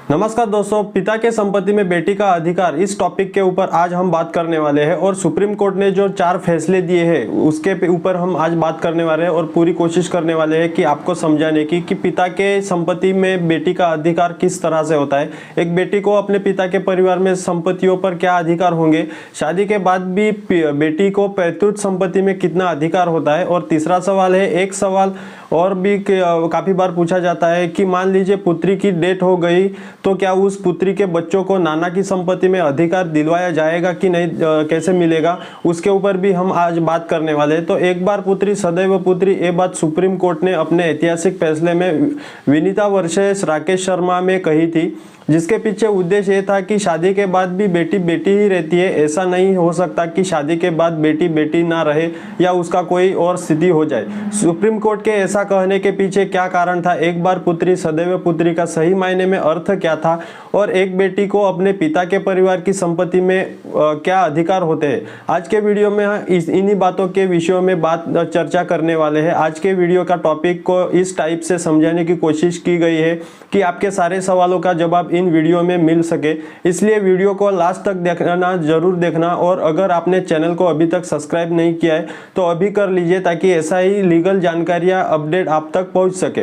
नमस्कार दोस्तों, पिता के संपत्ति में बेटी का अधिकार इस टॉपिक के ऊपर आज हम बात करने वाले हैं और सुप्रीम कोर्ट ने जो 4 फैसले दिए हैं उसके ऊपर हम आज बात करने वाले हैं और पूरी कोशिश करने वाले हैं कि आपको समझाने की कि पिता के संपत्ति में बेटी का अधिकार किस तरह से होता है। एक बेटी को अपने पिता के परिवार में संपत्तियों पर क्या अधिकार होंगे, शादी के बाद भी बेटी को पैतृक संपत्ति में कितना अधिकार होता है। और तीसरा सवाल है, एक सवाल और भी काफी बार पूछा जाता है कि मान लीजिए पुत्री की डेथ हो गई तो क्या उस पुत्री के बच्चों को नाना की संपत्ति में अधिकार दिलवाया जाएगा कि नहीं, कैसे मिलेगा, उसके ऊपर भी हम आज बात करने वाले हैं। तो एक बार पुत्री सदैव पुत्री, ये बात सुप्रीम कोर्ट ने अपने ऐतिहासिक फैसले में विनीता वर्सेस राकेश शर्मा में कही थी, जिसके पीछे उद्देश्य ये था कि शादी के बाद भी बेटी बेटी ही रहती है। ऐसा नहीं हो सकता कि शादी के बाद बेटी बेटी ना रहे या उसका कोई और स्थिति हो जाए। सुप्रीम कोर्ट के ऐसा कहने के पीछे क्या कारण था, एक बार पुत्री सदैव पुत्री का सही मायने में अर्थ क्या था और एक बेटी को अपने पिता के परिवार की संपत्ति में क्या अधिकार होते हैं। आज के वीडियो में इन्हीं बातों के विषयों में चर्चा करने वाले हैं। आज के वीडियो का टॉपिक को इस टाइप से समझाने की कोशिश की गई है कि आपके सारे सवालों का जवाब इन वीडियो में मिल सके, इसलिए वीडियो को लास्ट तक देखना, जरूर देखना। और अगर आपने चैनल को अभी तक सब्सक्राइब नहीं किया है तो अभी कर लीजिए ताकि ऐसा ही लीगल जानकारियां अपडेट आप तक पहुंच सके।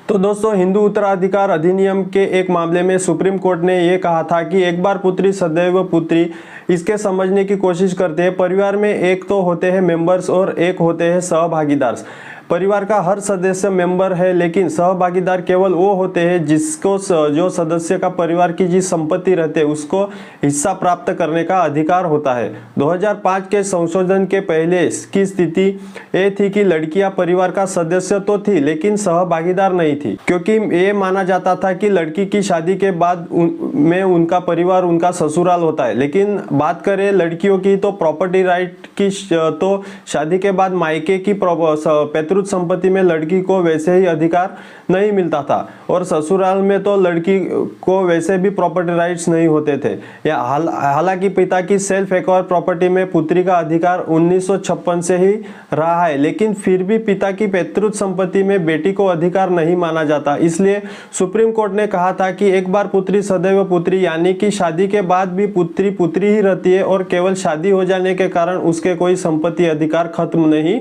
तो दोस्तों, हिंदू उत्तराधिकार अधिनियम के एक मामले में सुप्रीम कोर्ट ने यह कहा था कि एक बार पुत्री सदैव पुत्री, इसके समझने की कोशिश करते हैं। परिवार में एक तो होते हैं मेंबर्स और एक होते हैं सहभागीदार। परिवार का हर सदस्य मेंबर है, लेकिन सहभागीदार केवल वो होते हैं जिसको जो सदस्य का परिवार की जिस संपत्ति रहते है उसको हिस्सा प्राप्त करने का अधिकार होता है। 2005 के संशोधन के पहले की स्थिति ये थी कि लड़कियां परिवार का सदस्य तो थी लेकिन सहभागीदार नहीं थी, क्योंकि ये माना जाता था कि लड़की की शादी के बाद में उनका परिवार उनका ससुराल होता है। लेकिन बात करें लड़कियों की तो प्रॉपर्टी राइट की, तो शादी के बाद मायके की पैतृक संपत्ति में लड़की को वैसे ही अधिकार नहीं मिलता था और ससुराल में तो लड़की को वैसे भी प्रॉपर्टी राइट्स नहीं होते थे। या हालांकि पिता की सेल्फ एक्वायर प्रॉपर्टी में पुत्री का अधिकार 1956 से ही रहा है, लेकिन फिर भी पिता की पैतृक संपत्ति में बेटी को अधिकार नहीं माना जाता। इसलिए सुप्रीम कोर्ट ने कहा था कि एक बार पुत्री सदैव पुत्री, यानी कि शादी के बाद भी पुत्री पुत्री ही रहती है और केवल शादी हो जाने के कारण उसके कोई संपत्ति अधिकार खत्म नहीं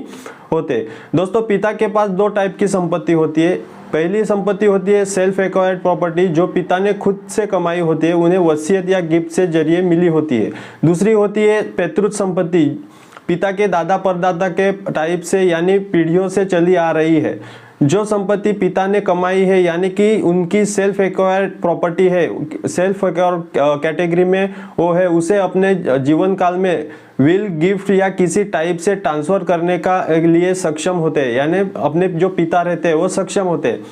होते। दोस्तों, पिता के पास 2 टाइप की संपत्ति होती है। पहली संपत्ति होती है सेल्फ एक्वायर्ड प्रॉपर्टी, जो पिता ने खुद से कमाई होती है, उन्हें वसीयत या गिफ्ट से जरिए मिली होती है। दूसरी होती है पैतृक संपत्ति, पिता के दादा परदादा के टाइप से यानी पीढ़ियों से चली आ रही है। जो संपत्ति पिता ने कमाई है यानी कि उनकी सेल्फ एक्वायर्ड प्रॉपर्टी है, सेल्फ एक्वायर्ड कैटेगरी में वो है, उसे अपने जीवन काल में विल, गिफ्ट या किसी टाइप से ट्रांसफर करने का लिए सक्षम होते हैं, यानी अपने जो पिता रहते हैं वो सक्षम होते हैं।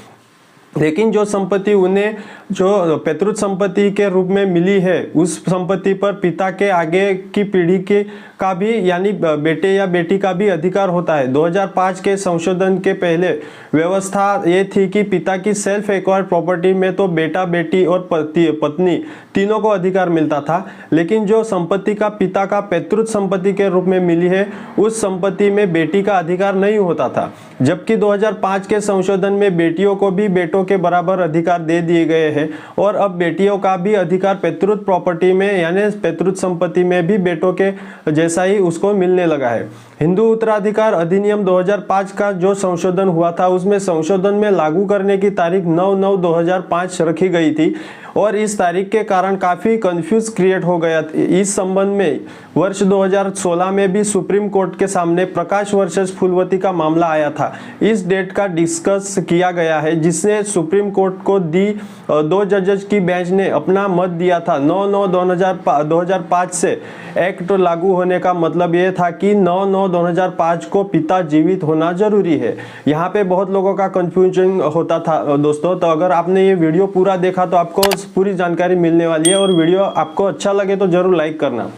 लेकिन जो संपत्ति उन्हें जो पैतृक संपत्ति के रूप में मिली है, उस संपत्ति पर पिता के आगे की पीढ़ी के का भी यानी बेटे या बेटी का भी अधिकार होता है। 2005 के संशोधन के पहले व्यवस्था ये थी कि पिता की सेल्फ एक्वायर्ड प्रॉपर्टी में तो बेटा बेटी और पत्नी तीनों को अधिकार मिलता था, लेकिन जो संपत्ति का पिता का पैतृक संपत्ति के रूप में मिली है उस संपत्ति में बेटी का अधिकार नहीं होता था। जबकि 2005 के संशोधन में बेटियों को भी बेटों के बराबर अधिकार दे दिए गए हैं और अब बेटियों का भी अधिकार पैतृक प्रॉपर्टी में यानी पैतृक संपत्ति में भी बेटों के जैसा ही उसको मिलने लगा है। हिंदू उत्तराधिकार अधिनियम 2005 का जो संशोधन हुआ था उसमें संशोधन में लागू करने की तारीख 9/9/2005 रखी गई थी और इस तारीख के कारण काफी कंफ्यूज क्रिएट हो गया। इस संबंध में वर्ष 2016 में भी सुप्रीम कोर्ट के सामने प्रकाश वर्सेस फूलवती का मामला आया था। इस डेट का डिस्कस किया गया है, जिसने सुप्रीम कोर्ट को दी 2 जजेस की बेंच ने अपना मत दिया था। 9/9/2005 से एक्ट लागू होने का मतलब यह था कि 9/9/2005 को पिता जीवित होना जरूरी है। यहाँ पे बहुत लोगों का कंफ्यूजन होता था दोस्तों, तो अगर आपने ये वीडियो पूरा देखा तो आपको पूरी जानकारी मिलने वाली है और वीडियो आपको अच्छा लगे तो जरूर लाइक करना।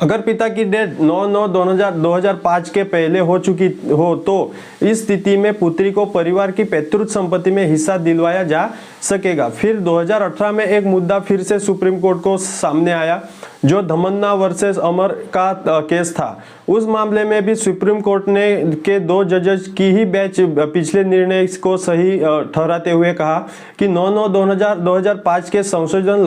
अगर पिता की डेथ 9/9/2005 के पहले हो चुकी हो तो इस स्थिति में पुत्री को परिवार की पैतृक संपत्ति में हिस्सा दिलवाया जा सकेगा। फिर 2018 में एक मुद्दा फिर से सुप्रीम कोर्ट को सामने आया जो धमन्ना वर्सेस अमर का केस था, उस मामले में भी सुप्रीम कोर्ट ने के 2 जजेस की ही बेंच पिछले निर्णय को सही ठहराते हुए कहा कि 9/9/2005 के संशोधन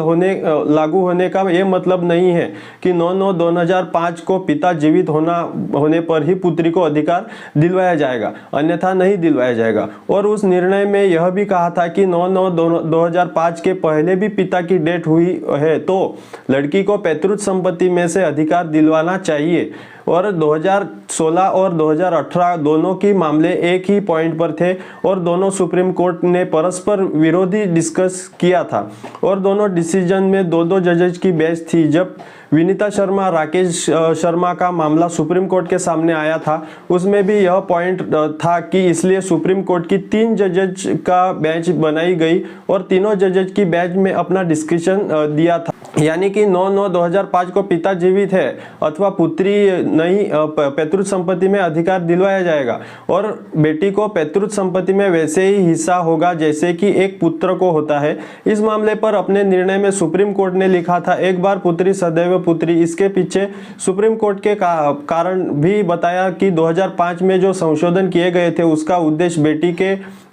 लागू होने का ये मतलब नहीं है कि 9/9/2005 को पिता जीवित होने पर ही पुत्री को अधिकार दिलवाया जाएगा, अन्यथा नहीं दिलवाया जाएगा। और उस निर्णय में यह भी कहा था कि 9/9/2005 के पहले भी पिता की डेथ हुई है तो लड़की को पैतृक संपत्ति में से अधिकार दिलवाना चाहिए। और 2016 और 2018 दोनों की मामले एक ही पॉइंट पर थे और दोनों सुप्रीम कोर्ट ने परस्पर विरोधी डिस्कस किया था और दोनों डिसीजन में 2-2 जजेस की बेंच थी। जब विनीता शर्मा राकेश शर्मा का मामला सुप्रीम कोर्ट के सामने आया था, उसमें भी यह पॉइंट था कि इसलिए सुप्रीम कोर्ट की 3 जजेस का बेंच बनाई गई और तीनों जजेस की बेंच में अपना डिस्कशन दिया था, यानी कि 9/9/2005 को पिता जीवित है अथवा पुत्री नहीं, पैतृक संपत्ति में अधिकार दिलवाया जाएगा और बेटी को पैतृक संपत्ति में वैसे ही हिस्सा होगा जैसे कि एक पुत्र को होता है। इस मामले पर अपने निर्णय में सुप्रीम कोर्ट ने लिखा था, एक बार पुत्री सदैव पुत्री। इसके पीछे सुप्रीम कोर्ट के कारण भी बताया कि 2005 में जो संशोधन किए गए थे उसका उद्देश्य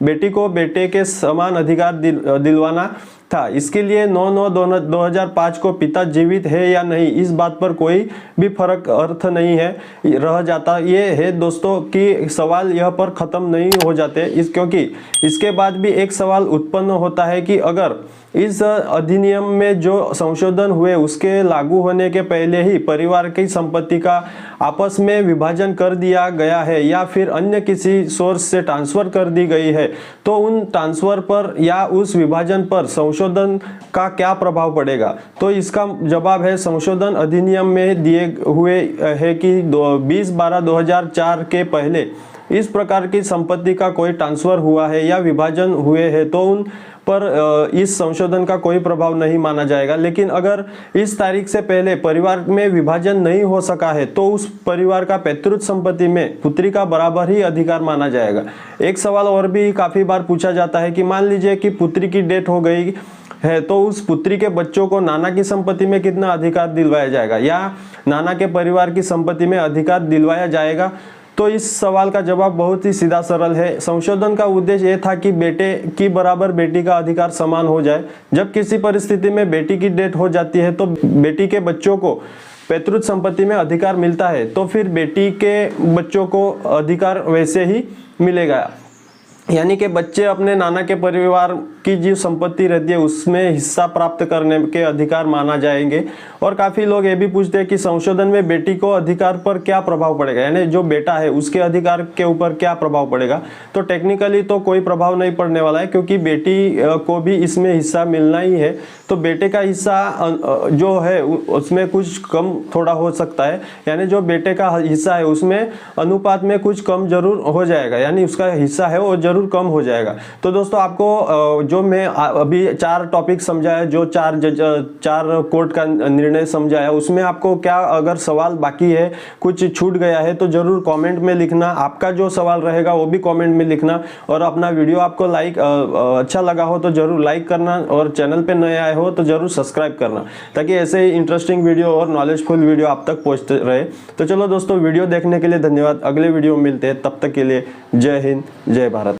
बेटी को बेटे के समान अधिकार दिलवाना था। इसके लिए 9/9/2005 को पिता जीवित है या नहीं, इस बात पर कोई भी फर्क अर्थ नहीं है रह जाता। ये है दोस्तों कि सवाल यह पर ख़त्म नहीं हो जाते क्योंकि इसके बाद भी एक सवाल उत्पन्न होता है कि अगर इस अधिनियम में जो संशोधन हुए उसके लागू होने के पहले ही परिवार की संपत्ति का आपस में विभाजन कर दिया गया है या फिर अन्य किसी सोर्स से ट्रांसफर कर दी गई है, तो उन ट्रांसफर पर या उस विभाजन पर संशोधन का क्या प्रभाव पड़ेगा। तो इसका जवाब है संशोधन अधिनियम में दिए हुए है कि 20/12/2004 के पहले इस प्रकार की संपत्ति का कोई ट्रांसफर हुआ है या विभाजन हुए हैं तो उन पर इस संशोधन का कोई प्रभाव नहीं माना जाएगा। लेकिन अगर इस तारीख से पहले परिवार में विभाजन नहीं हो सका है तो उस परिवार का पैतृक संपत्ति में पुत्री का बराबर ही अधिकार माना जाएगा। एक सवाल और भी काफी बार पूछा जाता है कि मान लीजिए कि पुत्री की डेथ हो गई है तो उस पुत्री के बच्चों को नाना की संपत्ति में कितना अधिकार दिलवाया जाएगा या नाना के परिवार की संपत्ति में अधिकार दिलवाया जाएगा। तो इस सवाल का जवाब बहुत ही सीधा सरल है। संशोधन का उद्देश्य यह था कि बेटे की बराबर बेटी का अधिकार समान हो जाए। जब किसी परिस्थिति में बेटी की डेथ हो जाती है तो बेटी के बच्चों को पैतृक संपत्ति में अधिकार मिलता है तो फिर बेटी के बच्चों को अधिकार वैसे ही मिलेगा, यानी कि बच्चे अपने नाना के परिवार की जो संपत्ति रहती है उसमें हिस्सा प्राप्त करने के अधिकार माना जाएंगे। और काफ़ी लोग ये भी पूछते हैं कि संशोधन में बेटी को अधिकार पर क्या प्रभाव पड़ेगा, यानी जो बेटा है उसके अधिकार के ऊपर क्या प्रभाव पड़ेगा। तो टेक्निकली तो कोई प्रभाव नहीं पड़ने वाला है क्योंकि बेटी को भी इसमें हिस्सा मिलना ही है। तो बेटे का हिस्सा जो है उसमें कुछ कम थोड़ा हो सकता है, यानी जो बेटे का हिस्सा है उसमें अनुपात में कुछ कम जरूर हो जाएगा, यानी उसका हिस्सा है वो जरूर कम हो जाएगा। तो दोस्तों आपको जो मैं अभी 4 टॉपिक समझाया, जो 4 कोर्ट का निर्णय समझाया, उसमें आपको क्या अगर सवाल बाकी है, कुछ छूट गया है तो जरूर कमेंट में लिखना। आपका जो सवाल रहेगा वो भी कमेंट में लिखना और अपना वीडियो आपको अच्छा लगा हो तो जरूर लाइक करना और चैनल पे नए आए हो तो जरूर सब्सक्राइब करना ताकि ऐसे ही इंटरेस्टिंग वीडियो और नॉलेजफुल वीडियो आप तक पहुंचते रहे। तो चलो दोस्तों, वीडियो देखने के लिए धन्यवाद। अगले वीडियो में मिलते हैं, तब तक के लिए जय हिंद, जय भारत।